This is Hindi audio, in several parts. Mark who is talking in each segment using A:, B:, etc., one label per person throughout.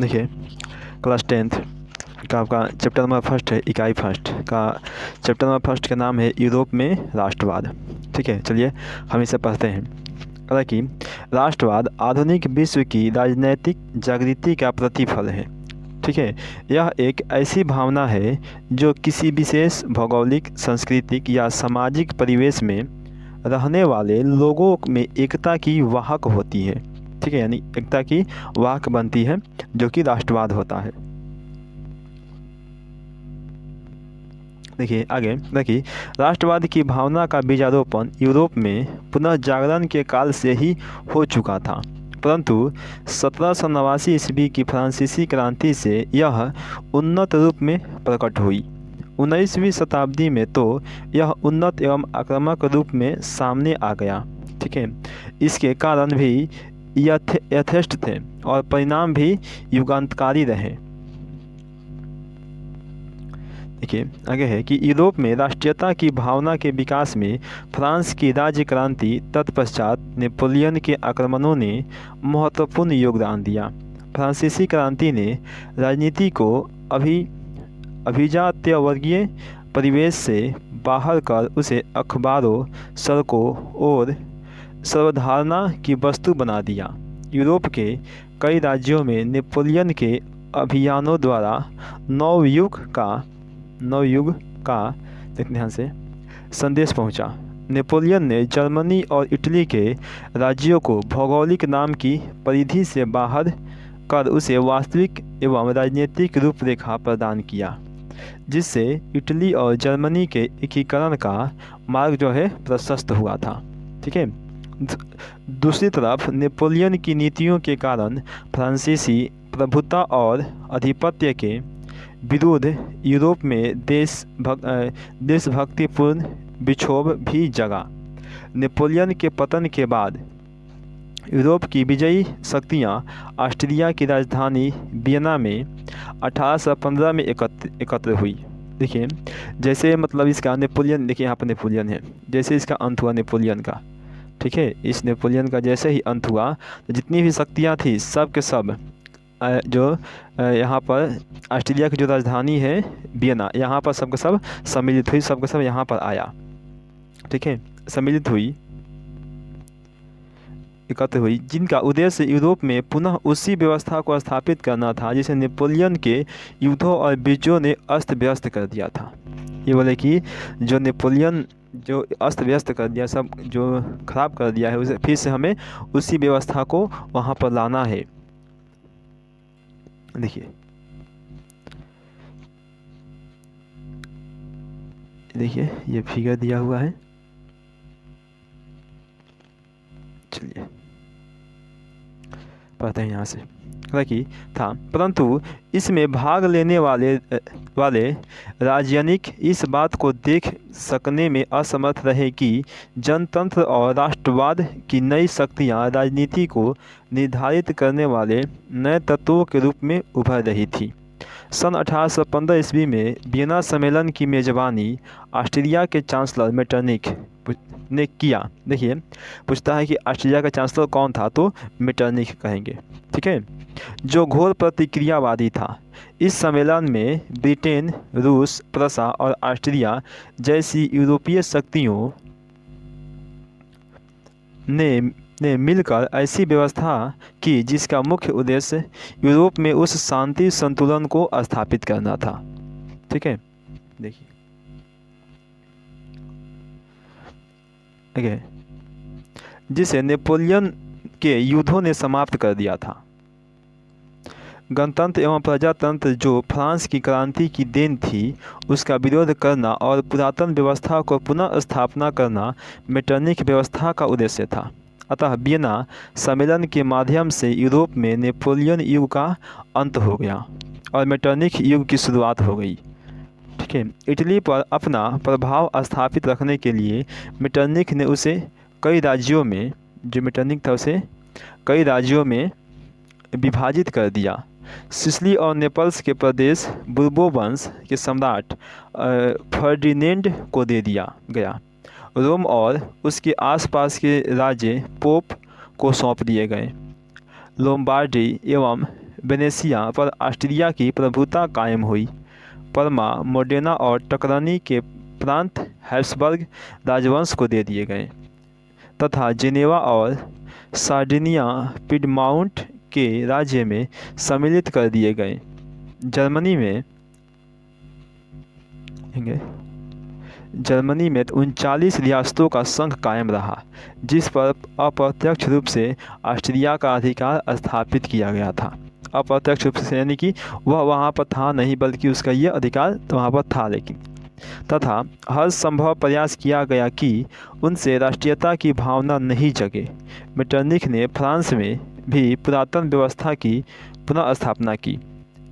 A: देखिए क्लास 10th का आपका चैप्टर नंबर फर्स्ट है, इकाई फर्स्ट का चैप्टर नंबर फर्स्ट का नाम है यूरोप में राष्ट्रवाद। ठीक है, चलिए हम इसे पढ़ते हैं। हालांकि राष्ट्रवाद आधुनिक विश्व की राजनैतिक जागृति का प्रतिफल है। ठीक है, यह एक ऐसी भावना है जो किसी विशेष भौगोलिक, सांस्कृतिक या सामाजिक परिवेश में रहने वाले लोगों में एकता की वाहक होती है। ठीक है, यानी एकता की वाहक बनती है, जो कि राष्ट्रवाद होता है। देखिए आगे, देखिए राष्ट्रवाद की भावना का बीजारोपण यूरोप में पुनः जागरण के काल से ही हो चुका था, परंतु 1789 ईस्वी की फ्रांसीसी क्रांति से यह उन्नत रूप में प्रकट हुई। 19वीं शताब्दी में तो यह उन्नत एवं आक्रामक रूप में सामने आ गया। ठीक है, इसके कारण भी यथेष्ट थे और परिणाम भी युगांतकारी रहे। देखिए आगे है कि यूरोप में राष्ट्रीयता की भावना के विकास में फ्रांस की राज्य क्रांति तत्पश्चात नेपोलियन के आक्रमणों ने महत्वपूर्ण योगदान दिया। फ्रांसीसी क्रांति ने राजनीति को अभिजात्यवर्गीय परिवेश से बाहर कर उसे अखबारों, सड़कों और सर्वधारणा की वस्तु बना दिया। यूरोप के कई राज्यों में नेपोलियन के अभियानों द्वारा नवयुग का ध्यान से संदेश पहुंचा। नेपोलियन ने जर्मनी और इटली के राज्यों को भौगोलिक नाम की परिधि से बाहर कर उसे वास्तविक एवं राजनीतिक रूपरेखा प्रदान किया, जिससे इटली और जर्मनी के एकीकरण का मार्ग जो है प्रशस्त हुआ था। ठीक है, दूसरी तरफ नेपोलियन की नीतियों के कारण फ्रांसीसी प्रभुता और आधिपत्य के विरुद्ध यूरोप में देशभक्तिपूर्ण विक्षोभ भी जगा। नेपोलियन के पतन के बाद यूरोप की विजयी शक्तियां ऑस्ट्रिया की राजधानी वियना में 1815 में एकत्र हुई। देखिए जैसे मतलब इसका नेपोलियन, देखिए यहाँ पर नेपोलियन है, जैसे इसका अंत हुआ नेपोलियन का। ठीक है, इस नेपोलियन का जैसे ही अंत हुआ तो जितनी भी शक्तियाँ थी सब के सब जो यहाँ पर ऑस्ट्रेलिया की जो राजधानी है वियना, यहाँ पर सबके सब सम्मिलित हुई, सबके सब यहाँ पर आया। ठीक है, सम्मिलित हुई, एकत्र हुई, जिनका उद्देश्य यूरोप में पुनः उसी व्यवस्था को स्थापित करना था जिसे नेपोलियन के युद्धों और विजयों ने अस्त व्यस्त कर दिया था। ये बोले कि जो नेपोलियन जो अस्त व्यस्त कर दिया, सब जो खराब कर दिया है, उसे फिर से हमें उसी व्यवस्था को वहाँ पर लाना है। देखिए ये फिगर दिया हुआ है, चलिए पढ़ते हैं यहाँ से। हालांकि था, परंतु इसमें भाग लेने वाले राजनीतिक इस बात को देख सकने में असमर्थ रहे कि जनतंत्र और राष्ट्रवाद की नई शक्तियाँ राजनीति को निर्धारित करने वाले नए तत्वों के रूप में उभर रही थी। सन 1815 ईस्वी में वियना सम्मेलन की मेजबानी ऑस्ट्रिया के चांसलर मेटरनिख ने किया। देखिए पूछता है कि ऑस्ट्रिया का चांसलर कौन था, तो मेटरनिख कहेंगे। ठीक है, जो घोर प्रतिक्रियावादी था। इस सम्मेलन में ब्रिटेन, रूस, प्रसा और ऑस्ट्रिया जैसी यूरोपीय शक्तियों ने मिलकर ऐसी व्यवस्था की जिसका मुख्य उद्देश्य यूरोप में उस शांति संतुलन को स्थापित करना था। ठीक है, देखिए जिसे नेपोलियन के युद्धों ने समाप्त कर दिया था। गणतंत्र एवं प्रजातंत्र जो फ्रांस की क्रांति की देन थी, उसका विरोध करना और पुरातन व्यवस्था को पुनः स्थापना करना मेटरनिख व्यवस्था का उद्देश्य था। अतः वियना सम्मेलन के माध्यम से यूरोप में नेपोलियन युग का अंत हो गया और मेटरनिख युग की शुरुआत हो गई। ठीक है, इटली पर अपना प्रभाव स्थापित रखने के लिए मेटरनिख ने उसे कई राज्यों में, जो मेटरनिख था उसे कई राज्यों में विभाजित कर दिया। सिसिली और नेपल्स के प्रदेश बुर्बो वंश के सम्राट फर्डिनेंड को दे दिया गया। रोम और उसके आसपास के राज्य पोप को सौंप दिए गए। लोम्बार्डी एवं वेनेशिया पर ऑस्ट्रिया की प्रभुता कायम हुई। परमा, मोडेना और टकरनी के प्रांत हैब्सबर्ग राजवंश को दे दिए गए तथा जेनेवा और सार्डिनिया पिडमाउंट के राज्य में सम्मिलित कर दिए गए। जर्मनी में 39 रियासतों का संघ कायम रहा, जिस पर अप्रत्यक्ष रूप से ऑस्ट्रिया का अधिकार स्थापित किया गया था। अप्रत्यक्ष रूप से यानी कि वह वहाँ पर था नहीं, बल्कि उसका यह अधिकार तो वहाँ पर था, लेकिन तथा हर संभव प्रयास किया गया कि उनसे राष्ट्रीयता की भावना नहीं जगे। मेटरनिख ने फ्रांस में भी पुरातन व्यवस्था की पुनः स्थापना की।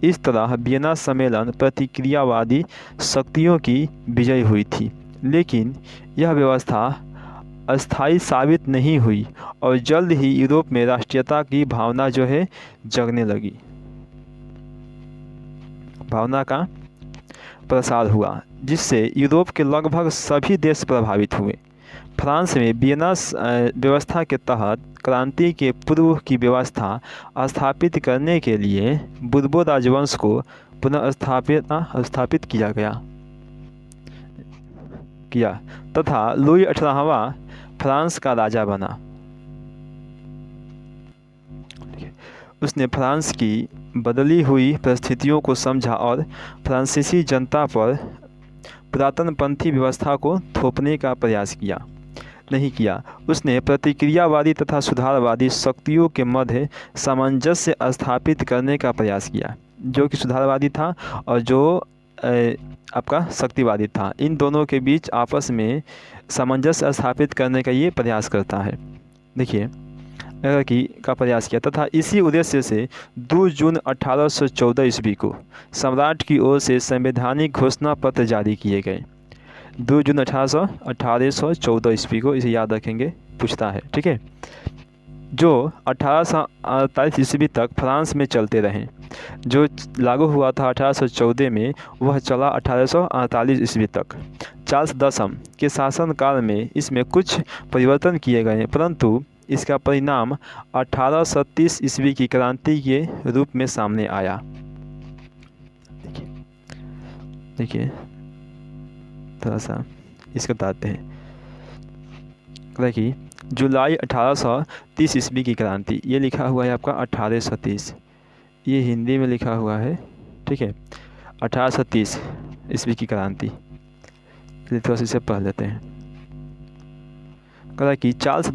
A: इस तरह वियना सम्मेलन प्रतिक्रियावादी शक्तियों की विजय हुई थी, लेकिन यह व्यवस्था अस्थायी साबित नहीं हुई और जल्द ही यूरोप में राष्ट्रीयता की भावना जो है जगने लगी। भावना का प्रसार हुआ, जिससे यूरोप के लगभग सभी देश प्रभावित हुए। फ्रांस में वियना व्यवस्था के तहत क्रांति के पूर्व की व्यवस्था स्थापित करने के लिए बुर्बो राजवंश को पुनः स्थापित किया तथा लुई 18वां फ्रांस का राजा बना। उसने फ्रांस की बदली हुई परिस्थितियों को समझा और फ्रांसीसी जनता पर पुरातनपंथी व्यवस्था को थोपने का प्रयास नहीं किया। उसने प्रतिक्रियावादी तथा सुधारवादी शक्तियों के मध्य सामंजस्य स्थापित करने का प्रयास किया, जो कि सुधारवादी था और जो आपका शक्तिवादी था। इन दोनों के बीच आपस में सामंजस्य स्थापित करने का ये प्रयास करता है, देखिए का प्रयास किया तथा इसी उद्देश्य से 2 जून 1814 ईस्वी को सम्राट की ओर से संवैधानिक घोषणा पत्र जारी किए गए। 2 जून 1814 ईस्वी को, इसे याद रखेंगे, पूछता है, ठीक है, जो 1848 ईस्वी तक फ्रांस में चलते रहे। जो लागू हुआ था 1814 में, वह चला 1848 ईस्वी तक। चार्ल्स दशम के शासनकाल में इसमें कुछ परिवर्तन किए गए, परंतु इसका परिणाम 1830 ईस्वी की क्रांति के रूप में सामने आया। देखिए थोड़ा सा इसको बताते हैं। देखिए जुलाई 1830 ईस्वी की क्रांति, ये लिखा हुआ है आपका 1830, ये हिंदी में लिखा हुआ है, ठीक है। 1830 ईस्वी की क्रांति, थोड़ा सा इसे पढ़ लेते हैं। कहा कि चार्ल्स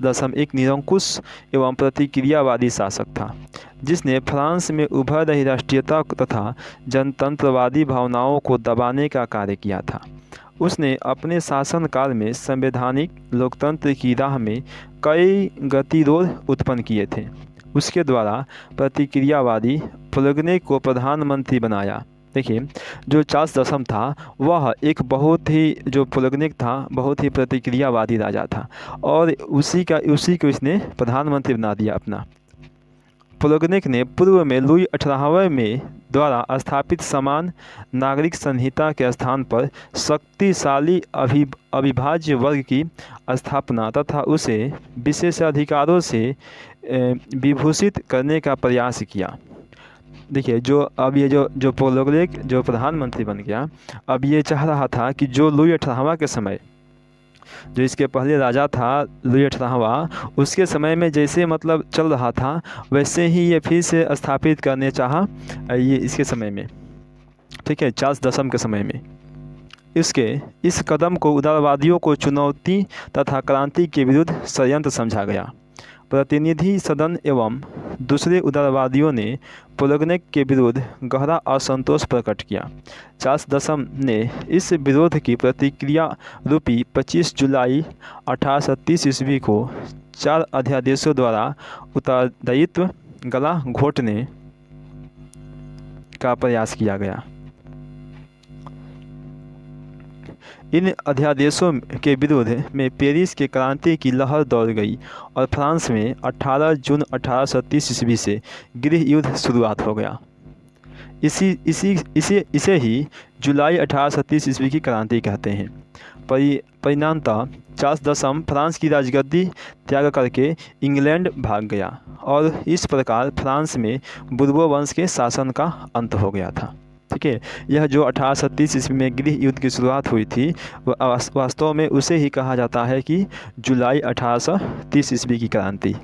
A: दशम एक निरंकुश एवं प्रतिक्रियावादी शासक था, जिसने फ्रांस में उभर रही राष्ट्रीयता तथा जनतंत्रवादी भावनाओं को दबाने का कार्य किया था। उसने अपने शासनकाल में संवैधानिक लोकतंत्र की राह में कई गतिरोध उत्पन्न किए थे। उसके द्वारा प्रतिक्रियावादी प्लगनेक को प्रधानमंत्री बनाया। देखिए जो चार्ल्स दशम था वह एक बहुत ही प्रतिक्रियावादी राजा था और उसी को इसने प्रधानमंत्री बना दिया अपना। प्लगनेक ने पूर्व में लुई 18वें में द्वारा स्थापित समान नागरिक संहिता के स्थान पर शक्तिशाली अविभाज्य वर्ग की स्थापना तथा उसे विशेषाधिकारों से विभूषित करने का प्रयास किया। देखिए जो प्लगनेक जो प्रधानमंत्री बन गया, अब ये चाह रहा था कि जो लुई 18वां के समय, जो इसके पहले राजा था लुई 18वां, उसके समय में जैसे मतलब चल रहा था वैसे ही ये फिर से स्थापित करने चाहा ये इसके समय में, ठीक है, चार्ल्स दशम के समय में। इस कदम को उदारवादियों को चुनौती तथा क्रांति के विरुद्ध षड्यंत्र समझा गया। प्रतिनिधि सदन एवं दूसरे उदारवादियों ने प्लगनेक के विरुद्ध गहरा असंतोष प्रकट किया। चार्ल्स दशम ने इस विरोध की प्रतिक्रिया रूपी 25 जुलाई 1830 ईस्वी को 4 अध्यादेशों द्वारा उत्तरदायित्व गला घोटने का प्रयास किया गया। इन अध्यादेशों के विरोध में पेरिस के क्रांति की लहर दौड़ गई और फ्रांस में 18 जून 1830 ईस्वी से गृह युद्ध शुरुआत हो गया। इसे ही जुलाई 1837 ईस्वी की क्रांति कहते हैं। परिणामतः चार्ल्स दसम फ्रांस की राजगद्दी त्याग करके इंग्लैंड भाग गया और इस प्रकार फ्रांस में बुर्बो वंश के शासन का अंत हो गया था। ठीक है, यह जो 1837 ईस्वी में गृह युद्ध की शुरुआत हुई थी वह वास्तव में उसे ही कहा जाता है कि जुलाई 1830 ईस्वी की क्रांति।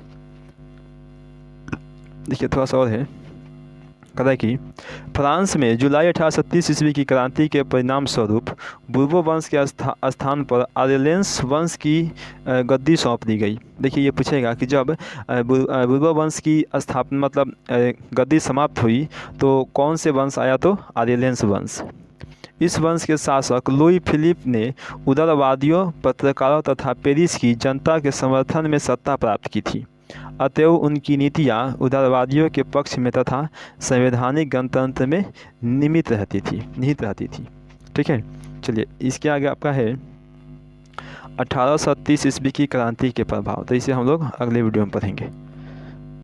A: देखिए थोड़ा सा और है, कहता है कि फ्रांस में जुलाई 1837 ईस्वी की क्रांति के परिणाम स्वरूप बुर्बो वंश के स्थान पर ऑर्लेंस वंश की गद्दी सौंप दी गई। देखिए ये पूछेगा कि जब बुर्बो वंश की स्थापना मतलब गद्दी समाप्त हुई तो कौन से वंश आया, तो ऑर्लेंस वंश। इस वंश के शासक लुई फिलिप ने उदारवादियों, पत्रकारों तथा पेरिस की जनता के समर्थन में सत्ता प्राप्त की थी। अतएव उनकी नीतियाँ उदारवादियों के पक्ष में तथा संवैधानिक गणतंत्र में निहित रहती थी। ठीक है, चलिए इसके आगे आपका है 1830 ईस्वी की क्रांति के प्रभाव। तो इसे हम लोग अगले वीडियो में पढ़ेंगे।